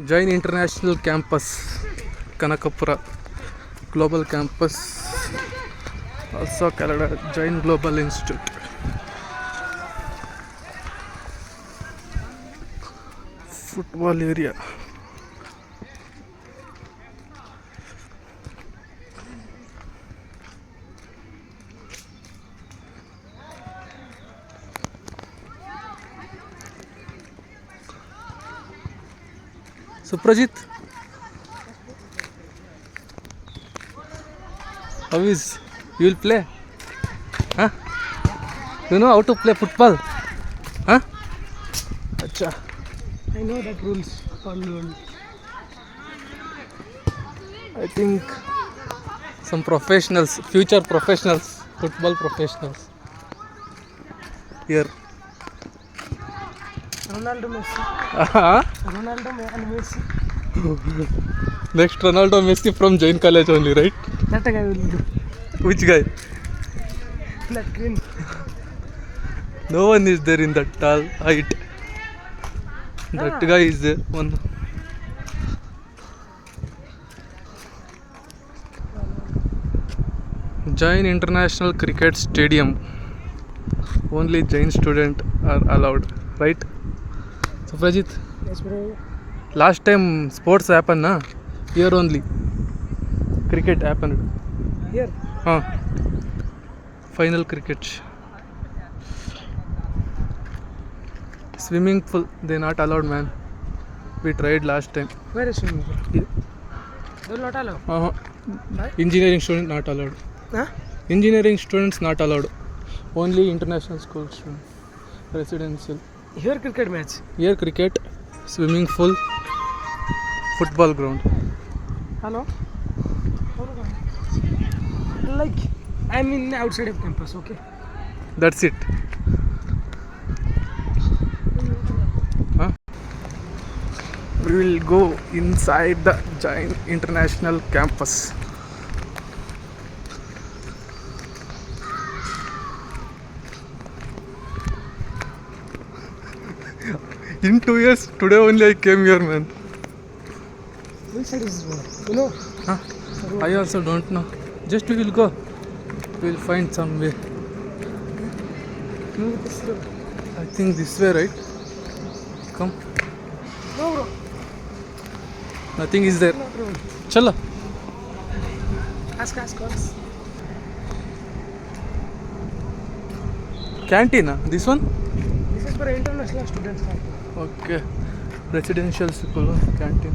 Jain International Campus, Kanakapura Global Campus, also Canada Jain Global Institute. Football area. Suprajit, how is you will play? Huh? You know how to play football? Huh? Acha. I know that rules. I think some professionals, future professionals, football professionals here. Ronaldo Messi. Uh-huh. Ronaldo and Messi. Next Ronaldo Messi from Jain College only, right? That guy will do. Which guy? That green. No one is there in that tall height. That guy is there. One. Jain International Cricket Stadium. Only Jain students are allowed, right? Suprajit, Yes, bro. last time sports happened, na? Here only. Cricket happened. Here. Huh. Final cricket. Swimming pool, they not allowed, man. We tried last time. Where is swimming pool? Here. They will not allow. Uh-huh. Why? Engineering students not allowed. Huh? Engineering students not allowed. Only international school students. Residential. Here cricket match. Here cricket, swimming pool, football ground. Hello? Like, I'm in outside of campus, okay? That's it. Huh? We will go inside the Jain International Campus. In 2 years, today only I came here, man. Which side is this one? You know? Huh? I also don't know. Just we will go. We will find some way. No, this road. I think this way, right? Come. No, bro. Nothing is there. Not road. Chalo. Ask. Canteen, this one? This is for international students. Okay. Residential school canteen.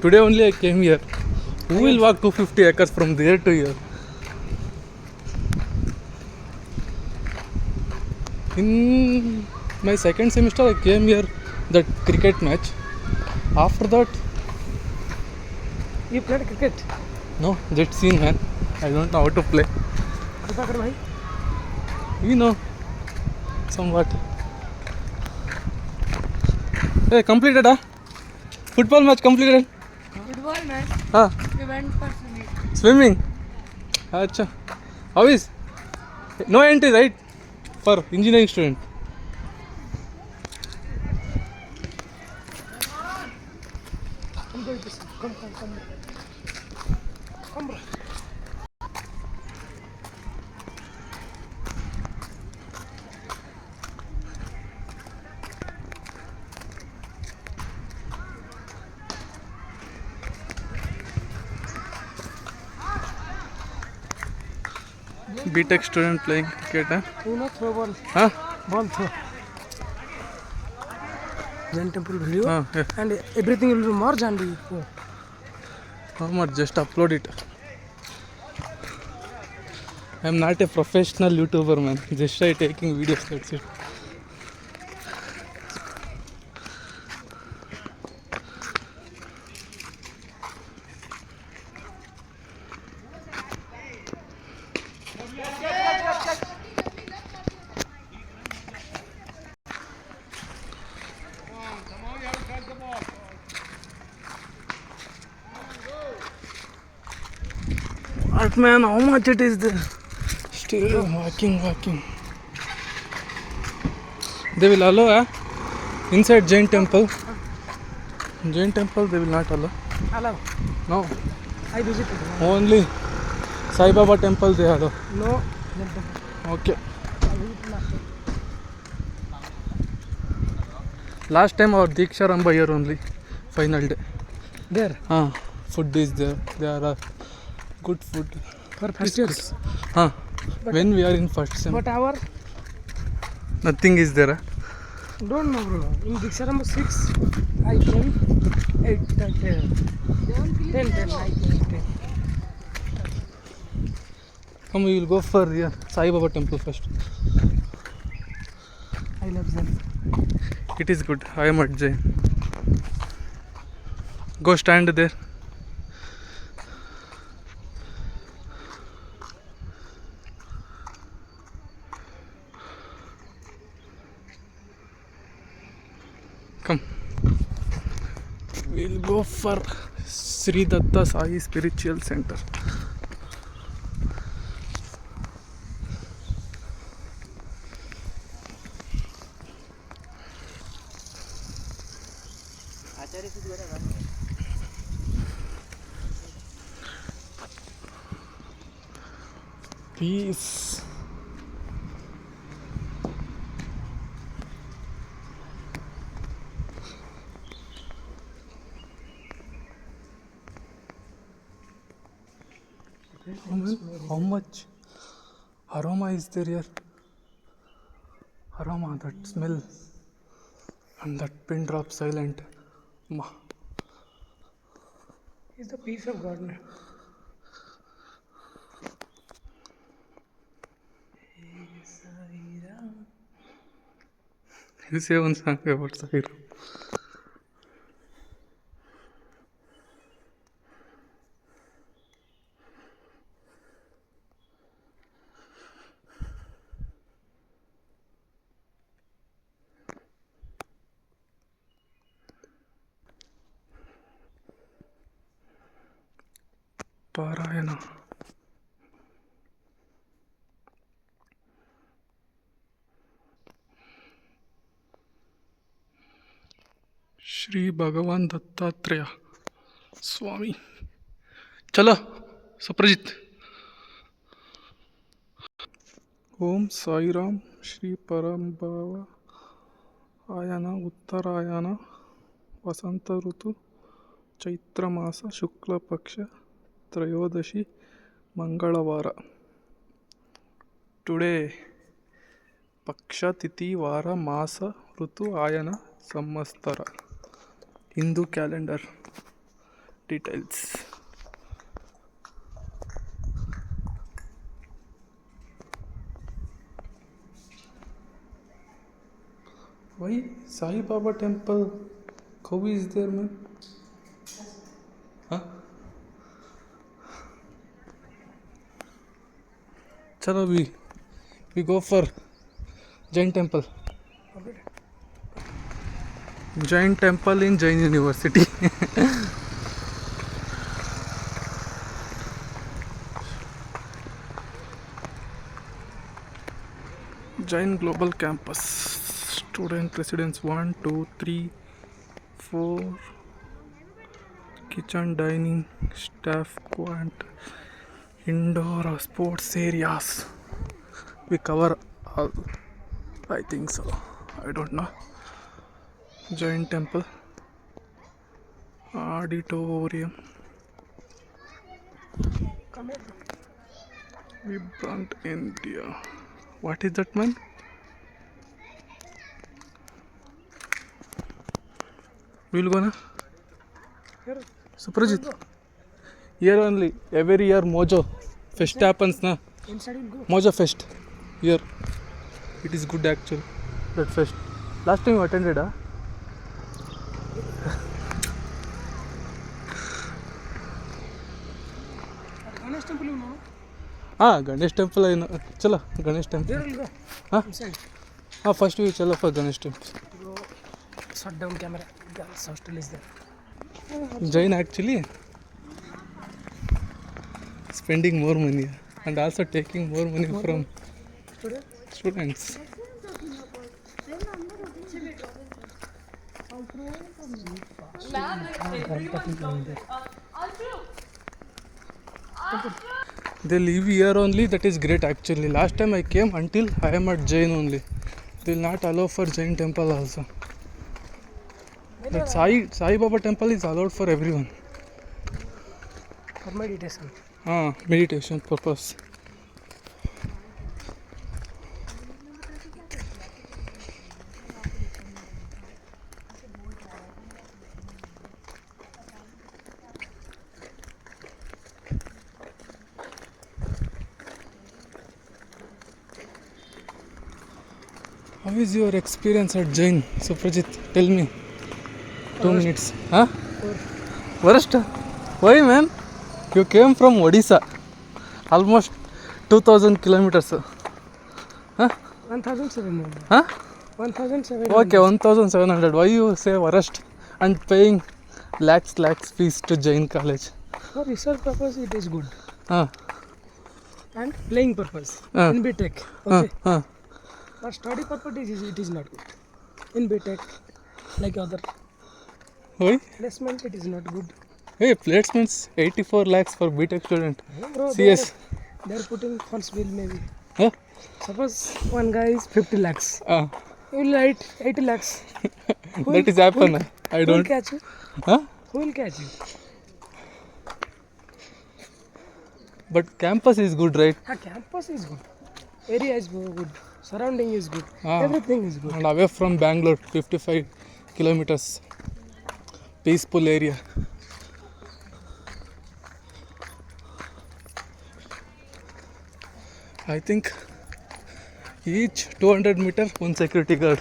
Today only I came here. Who will walk 250 acres from there to here? In my second semester I came here that cricket match. After that, You played cricket? no, jet scene, man. I don't know how to play. Kripa kar bhai. You know, somewhat. Hey, completed, huh? Football match completed. Football match. Huh? We went for swimming. Swimming. Acha. How is? No entry, right? For engineering student. Come go this. Come. Come, bro. B.Tech student playing cricket, huh? You know throw ball. Huh? Ball throw. Jain temple video. Yeah. And everything will be merged and you go. How much? Just upload it. I am not a professional YouTuber, man. Just try taking videos, that's it. What, man, how much it is there? Still walking. They will allow inside Jain temple. Jain temple they will not allow. Allow. No, I visited. only Sai Baba temple they allow. No. Jain temple. Okay. I visited last time. Last time our Diksha Ramba here only. Final day. There. Food is there. There are good food. For first years. When we are in first sem, But our nothing is there. don't know, bro. In Diksha number 6, I came 8, 10, 10, I came 10. Come, we will go for here Sai Baba temple first. I love them. It is good. I am at Jain. Go stand there. Come. We'll go for Sri Datta Sai Spiritual Center. Peace. Oh man, how much aroma is there here? Aroma, that smell, and that pin drop silent. It's the peace of God. Na? You say one song about Sai Ram. Parayana. Shri Bhagavan Dattatreya Swami. Chalo, Suprajit. Om Sai Ram Shri Parambhava Ayana Uttarayana Vasanta Rutu Chaitra Masa Shukla Paksha Trayodashi Mangalavara. Today Paksha Titi Vara Masa Rutu Ayana Samastara. Hindu calendar details. Why Sai Baba temple? Cow is there, man? Huh? Chalo, we go for Jain temple. Jain temple in Jain University. Jain Global Campus. Student residence 1, 2, 3, 4. Kitchen, dining, staff quant, indoor sports areas. We cover all. I think so. I don't know. Jain temple. Auditorium. Come here. Vibrant India. What is that, man? We'll go na? Here. Suprajit. Here only. Every year Mojo Fest happens na. Inside we'll go. Mojo Fest. Here. It is good actually. That fest. Last time you attended, huh? Ganesh temple, you know? Ganesh temple I know. Chala, Ganesh temple. There we'll go. Huh? Inside. First we chala for Ganesh temple. Go. Shut down camera. Girls hostel is there. Jain actually spending more money and also taking more money from students. They live here only, that is great actually. Last time I came until I am at Jain only. They will not allow for Jain temple also. But Sai Baba temple is allowed for everyone. For meditation. Meditation purpose. How is your experience at Jain, Suprajit? Tell me. 2 minutes. Huh? Worst? Why, man? You came from Odisha. Almost 2000 kilometers. 1,700. Huh? 1,700. Okay, 1700. Why you say worst? And paying lakhs fees to Jain college. For research purpose, it is good. Huh? And playing purpose. Uh. In BTech. Huh? Okay. Huh? For study purpose, it is not good. In BTech, like other Why? placement, it is not good. Hey, placements 84 lakhs for BTech student. Bro, CS. they are putting funds bill maybe. Huh? Suppose one guy is 50 lakhs. You will write 80 lakhs. That is happen. I Who will don't. catch you? Huh? Who will catch you? But campus is good, right? Campus is good. Area is good. Surrounding is good. Ah. Everything is good. And away from Bangalore, 55 kilometers. Peaceful area. I think each 200 meter one security guard.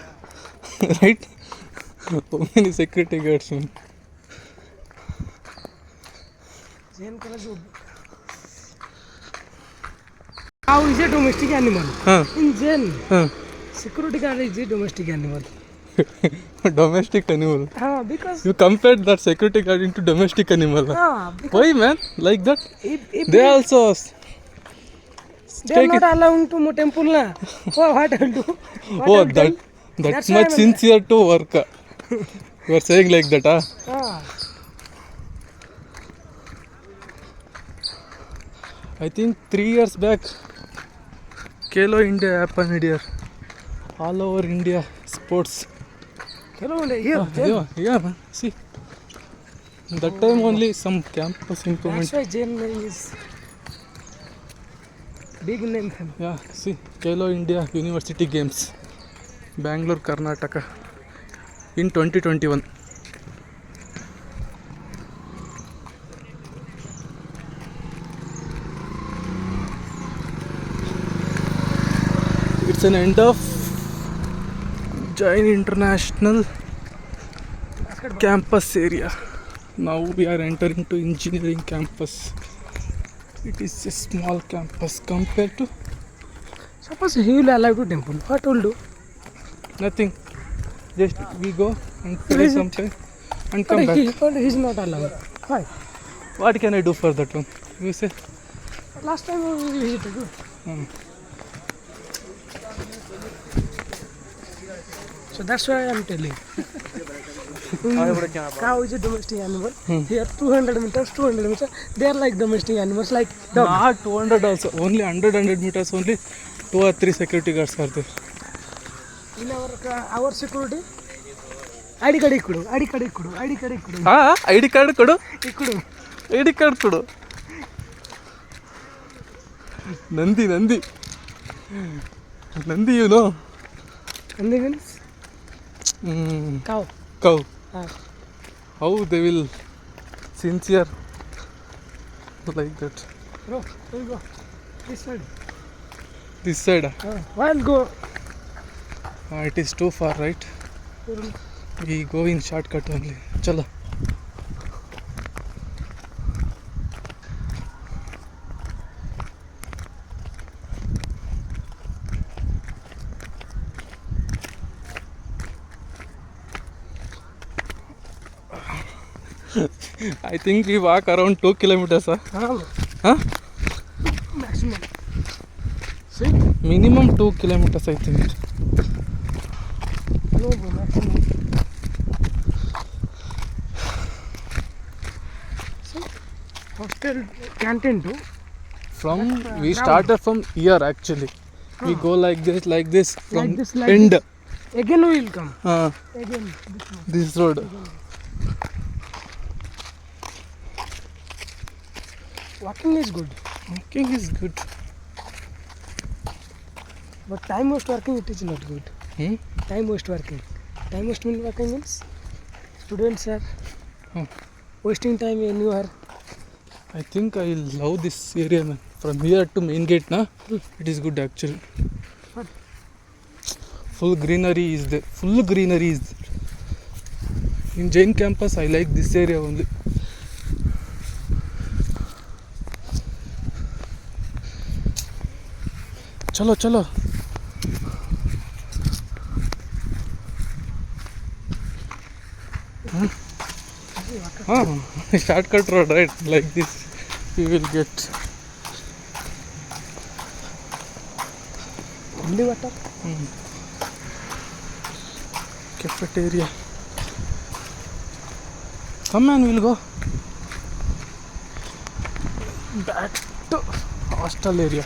Right? How many security guards? Man? Jain college would. Cow is a domestic animal. Huh? In Jain, Huh? security guard is a domestic animal. Domestic animal. Because You compared that security guard into domestic animal. because Why, man? Like that? if They also they are take not it. allowed to temple na. What I will do? What I Oh, will tell? that That's why much I'm- sincere to work. You are saying like that, huh? Ah, I think 3 years back, Kelo India happened here. All over India, sports. hello, here. Jain. Yeah, man. See, that time only some campus improvement. That's why Jain name is big name. Yeah, see, Kelo India University Games, Bangalore, Karnataka, in 2021. It's an end of Jain International campus area. Now we are entering to engineering campus. It is a small campus compared to Suppose he will allow to temple. What will do? nothing. Just we go and play Visit. sometime and come back. But he is not allowed. Why? What can I do for that one? You say? Last time we visited. So that's why I am telling. Cow is a domestic animal. Here 200 meters, 200 meters. They are like domestic animals, like dog. Not 200 also. Only 100 meters. Only 2 or 3 security guards are there. In our security, ID card ikkudu, ID card ikkudu, ID card ikkudu, ID card kodu. ikkudu. ID card kodu. Nandi, you know. And they means cow. Cow. Ah. How they will sincere like that. Bro, we'll go this side. This side. I'll go. It is too far, right? We go in shortcut only. Chalo. I think we walk around 2 kilometers. Huh? Maximum. See? Minimum 2 kilometers, I think. No, bro, maximum. hostel canteen too. From That's, we down. started from here actually. We Huh. go like this from Like this, like end. this. Again we will come. Uh, Again. this road. Walking is good, Walking is good. but time waste working it is not good. Hmm? Time waste working. Time waste mean working means students are wasting time anywhere. I think I love this area, man. From here to main gate, na, it is good actually. What? Full greenery is there. Full greenery is there. In Jain campus, I like this area only. चलो चलो shortcut road, right? Like this we will get. Only water. Cafeteria. Come on, we'll go back to hostel area.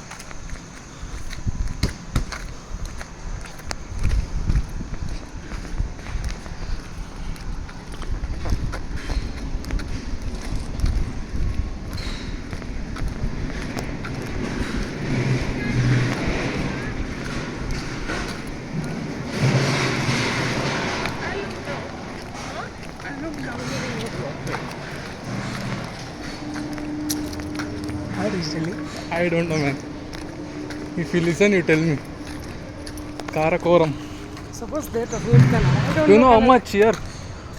How is it? I don't know, man. If you listen, you tell me. Karakoram. Suppose that road can. I don't You know how Kannada. much here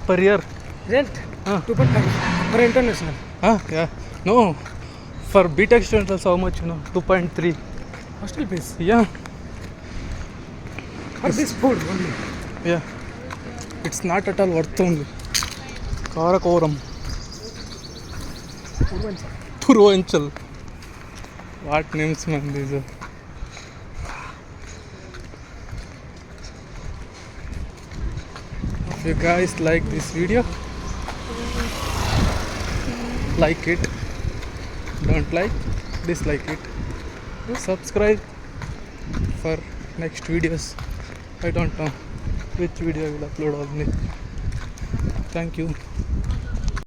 per year? Rent. Huh. 2.5 for international. Huh? Yeah. No. For BTech students also how much, 2.3. Hostel fees. Yeah. For this food only. Yeah. It's not at all worth only. Karakoram. Purvanchal. What names, man, these are. If you guys like this video, like it. Don't like, dislike it. Subscribe for next videos. I don't know which video I will upload only. Thank you.